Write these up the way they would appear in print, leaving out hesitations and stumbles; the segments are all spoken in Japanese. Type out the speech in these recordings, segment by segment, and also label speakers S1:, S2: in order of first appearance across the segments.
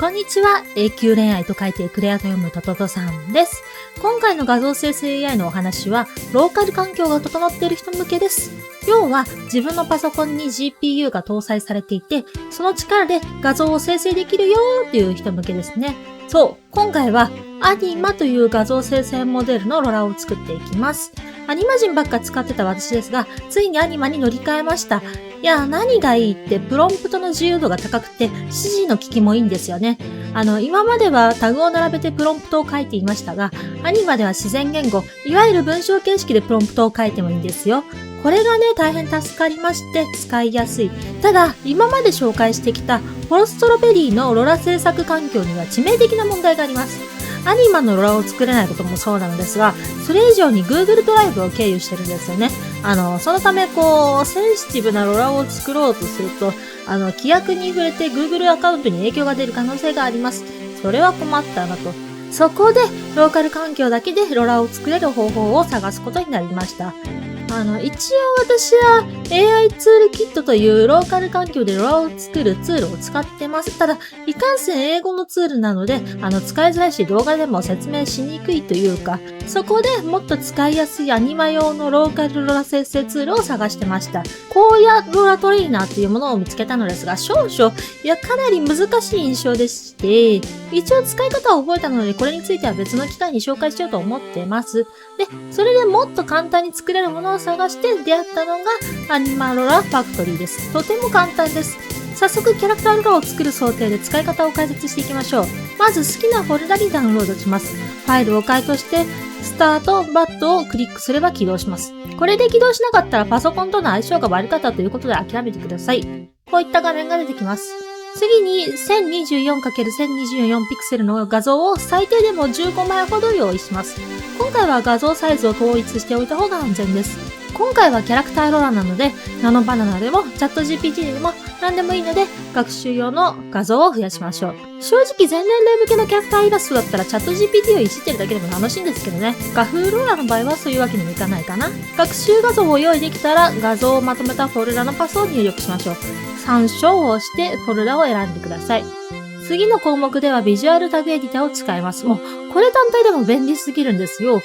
S1: こんにちは。永久恋愛と書いてクレアと読むトトトさんです。今回の画像生成 AI のお話は、ローカル環境が整っている人向けです。要は、自分のパソコンに GPU が搭載されていて、その力で画像を生成できるよーっていう人向けですね。そう、今回は、アニマという画像生成モデルのロラを作っていきます。アニマ人ばっか使ってた私ですが、ついにアニマに乗り換えました。いや、何がいいって、プロンプトの自由度が高くて、指示の聞きもいいんですよね。今まではタグを並べてプロンプトを書いていましたが、アニマでは自然言語、いわゆる文章形式でプロンプトを書いてもいいんですよ。これがね、大変助かりまして、使いやすい。ただ、今まで紹介してきた、フォロストロベリーのロラ制作環境には致命的な問題があります。アニマのロラを作れないこともそうなのですが、それ以上に Google ドライブを経由してるんですよね。そのため、センシティブなロラを作ろうとすると、規約に触れて Google アカウントに影響が出る可能性があります。それは困ったなと。そこで、ローカル環境だけでロラを作れる方法を探すことになりました。一応私は AI ツールキットというローカル環境でロラを作るツールを使ってます。ただ、いかんせん英語のツールなので、使いづらいし動画でも説明しにくいというか、そこでもっと使いやすいアニマ用のローカルロラ生成ツールを探してました。荒野ロラトレーナーというものを見つけたのですが、少々、かなり難しい印象でして、一応使い方を覚えたので、これについては別の機会に紹介しようと思ってます。で、それでもっと簡単に作れるものを探して出会ったのがアニマロラファクトリーです。とても簡単です。早速キャラクターロラを作る想定で使い方を解説していきましょう。まず好きなフォルダにダウンロードします。ファイルを解凍してスタートバットをクリックすれば起動します。これで起動しなかったらパソコンとの相性が悪かったということで諦めてください。こういった画面が出てきます。次に 1024×1024 ピクセルの画像を最低でも15枚ほど用意します。今回は画像サイズを統一しておいた方が安全です。今回はキャラクターロラなので、ナノバナナでもチャット GPT でも何でもいいので、学習用の画像を増やしましょう。正直全年齢向けのキャラクターイラストだったらチャット GPT をいじってるだけでも楽しいんですけどね。画風ロラの場合はそういうわけにもいかないかな。学習画像を用意できたら画像をまとめたフォルダのパスを入力しましょう。参照を押してフォルダを選んでください。次の項目ではビジュアルタグエディターを使います。もう、これ単体でも便利すぎるんですよ。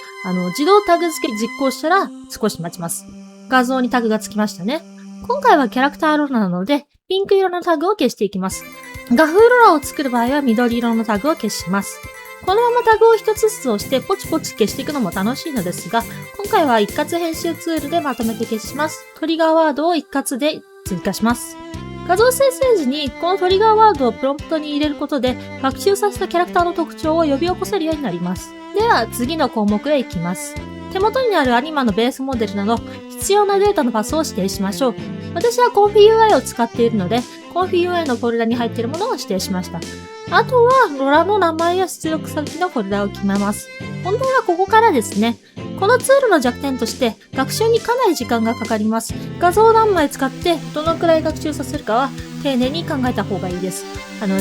S1: 自動タグ付け実行したら少し待ちます。画像にタグがつきましたね。今回はキャラクターロラなので、ピンク色のタグを消していきます。画風ロラを作る場合は緑色のタグを消します。このままタグを一つずつ押してポチポチ消していくのも楽しいのですが、今回は一括編集ツールでまとめて消します。トリガーワードを一括で追加します。画像生成時にこのトリガーワードをプロンプトに入れることで学習させたキャラクターの特徴を呼び起こせるようになります。では次の項目へ行きます。手元にあるアニマのベースモデルなど必要なデータのパスを指定しましょう。私は ConfigUI を使っているので ConfigUI のフォルダに入っているものを指定しました。あとはロラの名前や出力先のフォルダを決めます。問題はここからですね。このツールの弱点として学習にかなり時間がかかります。画像を何枚使ってどのくらい学習させるかは丁寧に考えた方がいいです。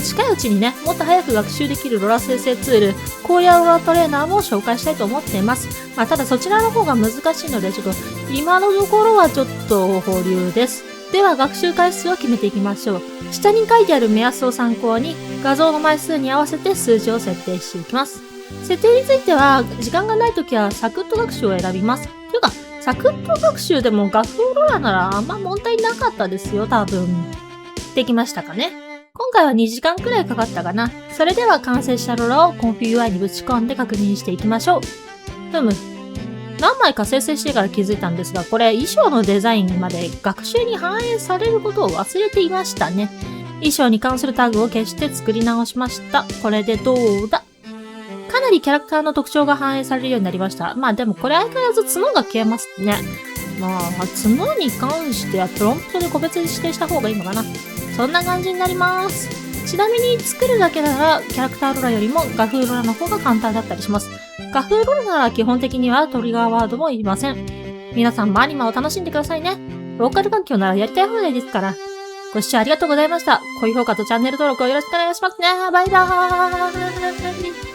S1: 近いうちにね、もっと早く学習できるロラ生成ツール、荒野ロラトレーナーも紹介したいと思っています。ただそちらの方が難しいので、ちょっと今のところはちょっと保留です。では学習回数を決めていきましょう。下に書いてある目安を参考に画像の枚数に合わせて数字を設定していきます。設定については時間がないときはサクッと学習を選びます。というか、サクッと学習でも画風ロラならあんま問題なかったですよ、多分。できましたかね。今回は2時間くらいかかったかな。それでは完成したロラを ConfigUI にぶち込んで確認していきましょう。何枚か生成してから気づいたんですが、これ衣装のデザインまで学習に反映されることを忘れていましたね。衣装に関するタグを消して作り直しました。これでどうだ？かなりキャラクターの特徴が反映されるようになりました。でもこれ相変わらず角が消えますね。角に関してはプロンプトで個別に指定した方がいいのかな。そんな感じになります。ちなみに作るだけならキャラクターロラよりも画風ロラの方が簡単だったりします。画風ロラなら基本的にはトリガーワードもいりません。皆さんもアニマを楽しんでくださいね。ローカル環境ならやりたい放題ですから。ご視聴ありがとうございました。高評価とチャンネル登録をよろしくお願いしますね。バイバーイ。